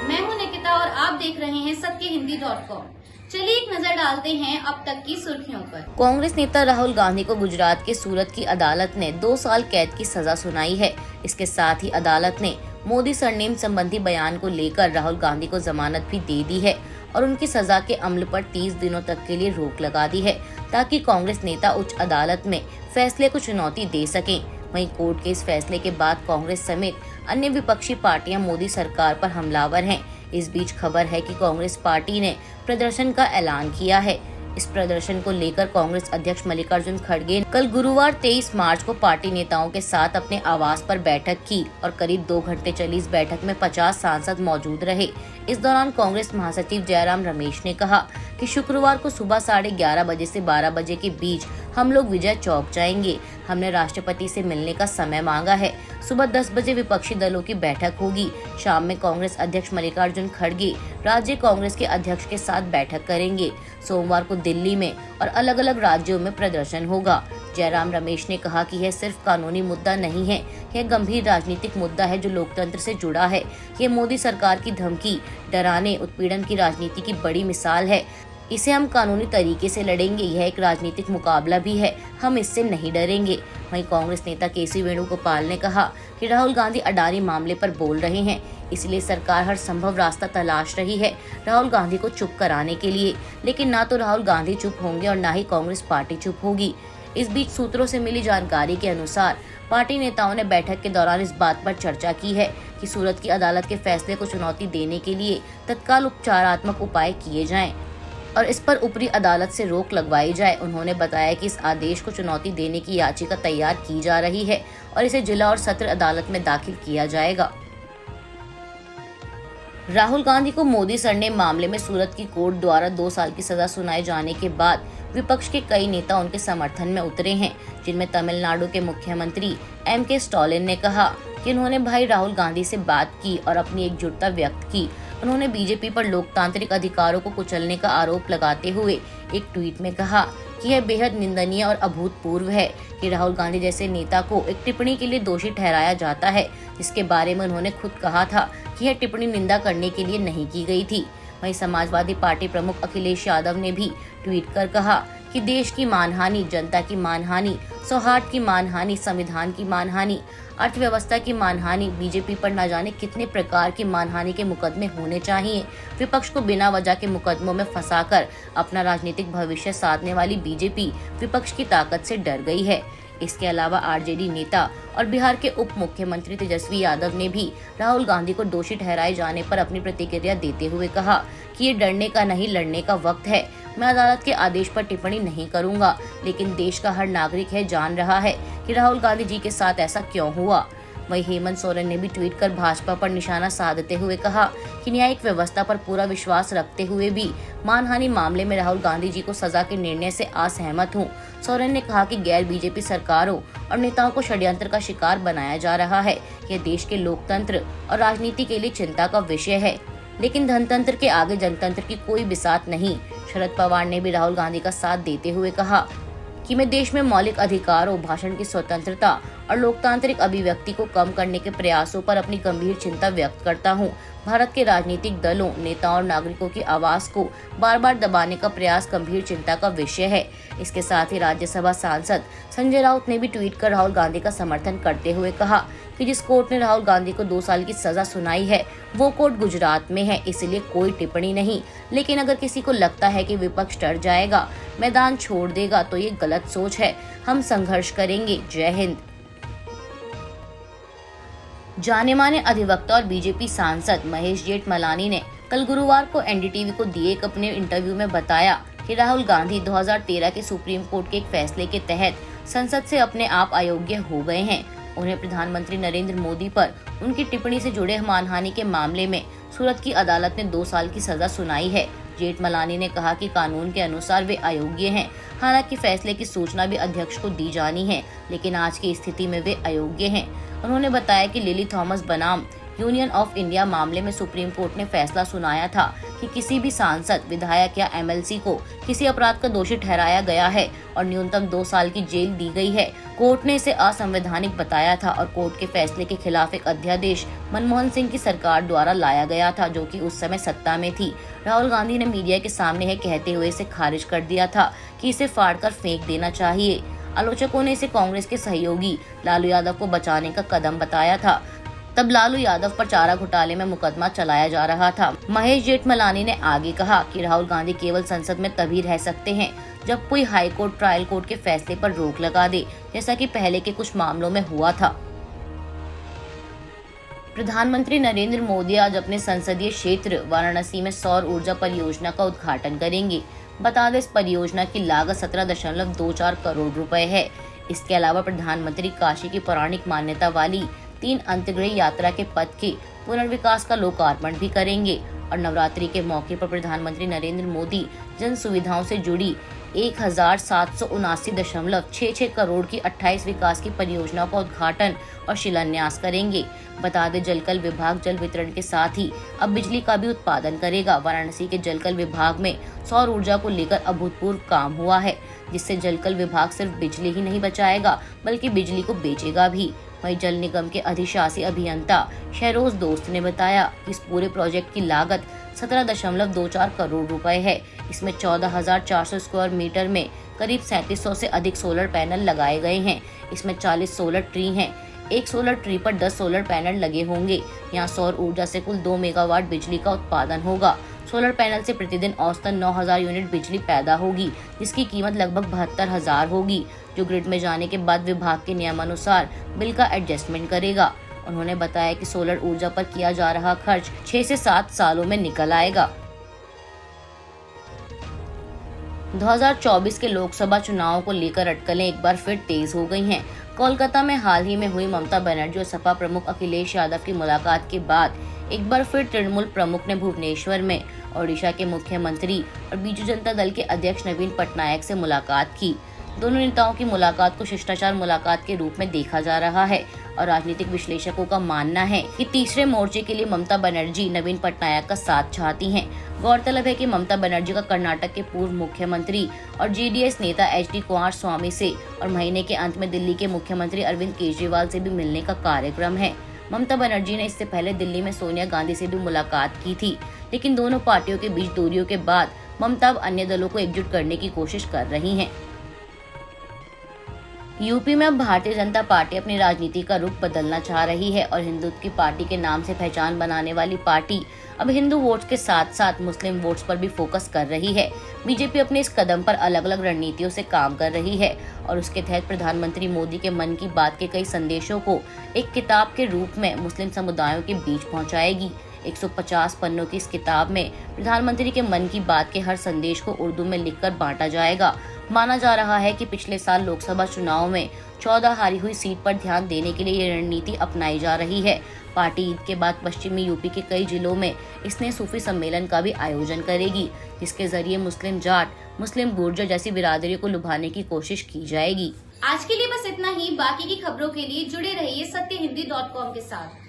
मैं हूं निकिता और आप देख रहे हैं सत्यहिंदी.com। चलिए एक नजर डालते हैं अब तक की सुर्खियों पर। कांग्रेस नेता राहुल गांधी को गुजरात के सूरत की अदालत ने 2 साल कैद की सजा सुनाई है। इसके साथ ही अदालत ने मोदी सरनेम संबंधी बयान को लेकर राहुल गांधी को जमानत भी दे दी है और उनकी सजा के अमल पर 30 दिनों तक के लिए रोक लगा दी है, ताकि कांग्रेस नेता उच्च अदालत में फैसले को चुनौती दे सकें। वहीं कोर्ट के इस फैसले के बाद कांग्रेस समेत अन्य विपक्षी पार्टियां मोदी सरकार पर हमलावर हैं। इस बीच खबर है कि कांग्रेस पार्टी ने प्रदर्शन का ऐलान किया है। इस प्रदर्शन को लेकर कांग्रेस अध्यक्ष मल्लिकार्जुन खड़गे कल गुरुवार 23 मार्च को पार्टी नेताओं के साथ अपने आवास पर बैठक की और करीब 2 घंटे चली इस बैठक में 50 सांसद मौजूद रहे। इस दौरान कांग्रेस महासचिव जयराम रमेश ने कहा कि शुक्रवार को सुबह 11:30 बजे से 12 बजे के बीच हम लोग विजय चौक जाएंगे। हमने राष्ट्रपति से मिलने का समय मांगा है। सुबह 10 बजे विपक्षी दलों की बैठक होगी। शाम में कांग्रेस अध्यक्ष मल्लिकार्जुन खड़गे राज्य कांग्रेस के अध्यक्ष के साथ बैठक करेंगे। सोमवार को दिल्ली में और अलग अलग राज्यों में प्रदर्शन होगा। जयराम रमेश ने कहा कि यह सिर्फ कानूनी मुद्दा नहीं है, यह गंभीर राजनीतिक मुद्दा है जो लोकतंत्र से जुड़ा है। ये मोदी सरकार की धमकी, डराने, उत्पीड़न की राजनीति की बड़ी मिसाल है। इसे हम कानूनी तरीके से लड़ेंगे। यह एक राजनीतिक मुकाबला भी है, हम इससे नहीं डरेंगे। वहीं कांग्रेस नेता केसी वेणुगोपाल ने कहा कि राहुल गांधी अडानी मामले पर बोल रहे हैं, इसलिए सरकार हर संभव रास्ता तलाश रही है राहुल गांधी को चुप कराने के लिए। लेकिन ना तो राहुल गांधी चुप होंगे और ना ही कांग्रेस पार्टी चुप होगी। इस बीच सूत्रों से मिली जानकारी के अनुसार पार्टी नेताओं ने बैठक के दौरान इस बात पर चर्चा की है कि सूरत की अदालत के फैसले को चुनौती देने के लिए तत्काल उपचारात्मक उपाय किए जाएं और इस पर ऊपरी अदालत से रोक लगवाई जाए। उन्होंने बताया कि इस आदेश को चुनौती देने की याचिका तैयार की जा रही है और इसे जिला और सत्र अदालत में दाखिल किया जाएगा। राहुल गांधी को मोदी सरनेम मामले में सूरत की कोर्ट द्वारा 2 साल की सजा सुनाए जाने के बाद विपक्ष के कई नेता उनके समर्थन में उतरे हैं, जिनमें तमिलनाडु के मुख्यमंत्री M.K. स्टालिन ने कहा कि उन्होंने भाई राहुल गांधी से बात की और अपनी एकजुटता व्यक्त की। उन्होंने बीजेपी पर लोकतांत्रिक अधिकारों को कुचलने का आरोप लगाते हुए एक ट्वीट में कहा कि यह बेहद निंदनीय और अभूतपूर्व है कि राहुल गांधी जैसे नेता को एक टिप्पणी के लिए दोषी ठहराया जाता है, जिसके बारे में उन्होंने खुद कहा था कि यह टिप्पणी निंदा करने के लिए नहीं की गई थी। वहीं समाजवादी पार्टी प्रमुख अखिलेश यादव ने भी ट्वीट कर कहा कि देश की मानहानि, जनता की मानहानि, सौहार्द की मानहानि, संविधान की मानहानि, अर्थव्यवस्था की मानहानि, बीजेपी पर न जाने कितने प्रकार की मानहानि के मुकदमे होने चाहिए। विपक्ष को बिना वजह के मुकदमों में फंसाकर अपना राजनीतिक भविष्य साधने वाली बीजेपी विपक्ष की ताकत से डर गई है। इसके अलावा आरजेडी नेता और बिहार के उप मुख्यमंत्री तेजस्वी यादव ने भी राहुल गांधी को दोषी ठहराए जाने पर अपनी प्रतिक्रिया देते हुए कहा कि ये डरने का नहीं, लड़ने का वक्त है। मैं अदालत के आदेश पर टिप्पणी नहीं करूंगा, लेकिन देश का हर नागरिक जान रहा है कि राहुल गांधी जी के साथ ऐसा क्यों हुआ। वहीं हेमंत सोरेन ने भी ट्वीट कर भाजपा पर निशाना साधते हुए कहा कि न्यायिक व्यवस्था पर पूरा विश्वास रखते हुए भी मानहानि मामले में राहुल गांधी जी को सजा के निर्णय से असहमत हूं। सोरेन ने कहा कि गैर बीजेपी सरकारों और नेताओं को षड्यंत्र का शिकार बनाया जा रहा है। यह देश के लोकतंत्र और राजनीति के लिए चिंता का विषय है, लेकिन धनतंत्र के आगे जनतंत्र की कोई बिसात नहीं। शरद पवार ने भी राहुल गांधी का साथ देते हुए कहा कि मैं देश में मौलिक अधिकारों, भाषण की स्वतंत्रता और लोकतांत्रिक अभिव्यक्ति को कम करने के प्रयासों पर अपनी गंभीर चिंता व्यक्त करता हूं। भारत के राजनीतिक दलों, नेताओं और नागरिकों की आवाज को बार बार दबाने का प्रयास गंभीर चिंता का विषय है। इसके साथ ही राज्यसभा सांसद संजय राउत ने भी ट्वीट कर राहुल गांधी का समर्थन करते हुए कहा कि जिस कोर्ट ने राहुल गांधी को 2 साल की सजा सुनाई है वो कोर्ट गुजरात में है, इसलिए कोई टिप्पणी नहीं। लेकिन अगर किसी को लगता है कि विपक्ष डर जाएगा, मैदान छोड़ देगा, तो ये गलत सोच है। हम संघर्ष करेंगे। जय हिंद। जाने माने अधिवक्ता और बीजेपी सांसद महेश जेठमलानी ने कल गुरुवार को एनडीटीवी को दिए एक अपने इंटरव्यू में बताया कि राहुल गांधी 2013 के सुप्रीम कोर्ट के एक फैसले के तहत संसद से अपने आप अयोग्य हो गए हैं। उन्हें प्रधानमंत्री नरेंद्र मोदी पर उनकी टिप्पणी से जुड़े मानहानि के मामले में सूरत की अदालत ने 2 साल की सजा सुनाई है। जेठमलानी ने कहा कि कानून के अनुसार वे अयोग्य हैं। हालांकि फैसले की सूचना भी अध्यक्ष को दी जानी है, लेकिन आज की स्थिति में वे अयोग्य हैं। उन्होंने बताया कि लिली थॉमस बनाम यूनियन ऑफ इंडिया मामले में सुप्रीम कोर्ट ने फैसला सुनाया था कि किसी भी सांसद, विधायक या एमएलसी को किसी अपराध का दोषी ठहराया गया है और न्यूनतम 2 साल की जेल दी गई है। कोर्ट ने इसे असंवैधानिक बताया था और कोर्ट के फैसले के खिलाफ एक अध्यादेश मनमोहन सिंह की सरकार द्वारा लाया गया था, जो कि उस समय सत्ता में थी। राहुल गांधी ने मीडिया के सामने है कहते हुए इसे खारिज कर दिया था कि इसे फाड़कर फेंक देना चाहिए। आलोचकों ने इसे कांग्रेस के सहयोगी लालू यादव को बचाने का कदम बताया था। तब लालू यादव पर चारा घोटाले में मुकदमा चलाया जा रहा था। महेश जेठमलानी ने आगे कहा कि राहुल गांधी केवल संसद में तभी रह सकते हैं जब कोई हाई कोर्ट ट्रायल कोर्ट के फैसले पर रोक लगा दे, जैसा कि पहले के कुछ मामलों में हुआ था। प्रधानमंत्री नरेंद्र मोदी आज अपने संसदीय क्षेत्र वाराणसी में सौर ऊर्जा परियोजना का उद्घाटन करेंगे। बता दें, इस परियोजना की लागत 17.24 करोड़ रुपए है। इसके अलावा प्रधानमंत्री काशी की पौराणिक मान्यता वाली 3 अंतर्गृह यात्रा के पथ के पुनर्विकास का लोकार्पण भी करेंगे और नवरात्रि के मौके पर प्रधानमंत्री नरेंद्र मोदी जन सुविधाओं से जुड़ी 1779.66 करोड़ की 28 विकास की परियोजनाओं का उद्घाटन और शिलान्यास करेंगे। बता दें, जलकल विभाग जल वितरण के साथ ही अब बिजली का भी उत्पादन करेगा। वाराणसी के जलकल विभाग में सौर ऊर्जा को लेकर अभूतपूर्व काम हुआ है, जिससे जलकल विभाग सिर्फ बिजली ही नहीं बचाएगा बल्कि बिजली को बेचेगा भी। वहीं जल निगम के अधिशासी अभियंता शहरोज दोस्त ने बताया कि इस पूरे प्रोजेक्ट की लागत 17.24 करोड़ रुपए है। इसमें 14,400 स्क्वायर मीटर में करीब 3700 से अधिक सोलर पैनल लगाए गए हैं। इसमें 40 सोलर ट्री हैं। एक सोलर ट्री पर 10 सोलर पैनल लगे होंगे। यहाँ सौर ऊर्जा से कुल 2 मेगावाट बिजली का उत्पादन होगा। सोलर पैनल से प्रतिदिन औसतन 9,000 यूनिट बिजली पैदा होगी, जिसकी कीमत लगभग 72,000 होगी, जो ग्रिड में जाने के बाद विभाग के नियमानुसार बिल का एडजस्टमेंट करेगा। उन्होंने बताया कि सोलर ऊर्जा पर किया जा रहा खर्च 6 से 7 सालों में निकल आएगा। 2024 के लोकसभा चुनाव को लेकर अटकलें एक बार फिर तेज हो गई हैं। कोलकाता में हाल ही में हुई ममता बनर्जी और सपा प्रमुख अखिलेश यादव की मुलाकात के बाद एक बार फिर तृणमूल प्रमुख ने भुवनेश्वर में ओडिशा के मुख्यमंत्री और बीजू जनता दल के अध्यक्ष नवीन पटनायक से मुलाकात की। दोनों नेताओं की मुलाकात को शिष्टाचार मुलाकात के रूप में देखा जा रहा है और राजनीतिक विश्लेषकों का मानना है कि तीसरे मोर्चे के लिए ममता बनर्जी नवीन पटनायक का साथ चाहती हैं। गौरतलब है कि ममता बनर्जी का कर्नाटक के पूर्व मुख्यमंत्री और जेडीएस नेता एचडी कुमारस्वामी से और महीने के अंत में दिल्ली के मुख्यमंत्री अरविंद केजरीवाल से भी मिलने का कार्यक्रम है। ममता बनर्जी ने इससे पहले दिल्ली में सोनिया गांधी से भी मुलाकात की थी, लेकिन दोनों पार्टियों के बीच दूरियों के बाद ममता अब अन्य दलों को एकजुट करने की कोशिश कर रही हैं। यूपी में अब भारतीय जनता पार्टी अपनी राजनीति का रुख बदलना चाह रही है और हिंदुत्व की पार्टी के नाम से पहचान बनाने वाली पार्टी अब हिंदू वोट्स के साथ साथ मुस्लिम वोट्स पर भी फोकस कर रही है। बीजेपी अपने इस कदम पर अलग अलग रणनीतियों से काम कर रही है और उसके तहत प्रधानमंत्री मोदी के मन की बात के कई संदेशों को एक किताब के रूप में मुस्लिम समुदायों के बीच पहुंचाएगी। 150 पन्नों की इस किताब में प्रधानमंत्री के मन की बात के हर संदेश को उर्दू में लिखकर बांटा जाएगा। माना जा रहा है कि पिछले साल लोकसभा चुनाव में 14 हारी हुई सीट पर ध्यान देने के लिए ये रणनीति अपनाई जा रही है। पार्टी ईद के बाद पश्चिमी यूपी के कई जिलों में इसने सूफी सम्मेलन का भी आयोजन करेगी, जिसके जरिए मुस्लिम जाट, मुस्लिम गुर्जर जैसी बिरादरियों को लुभाने की कोशिश की जाएगी। आज के लिए बस इतना ही। बाकी की खबरों के लिए जुड़े रहिए सत्यहिंदी.com के साथ।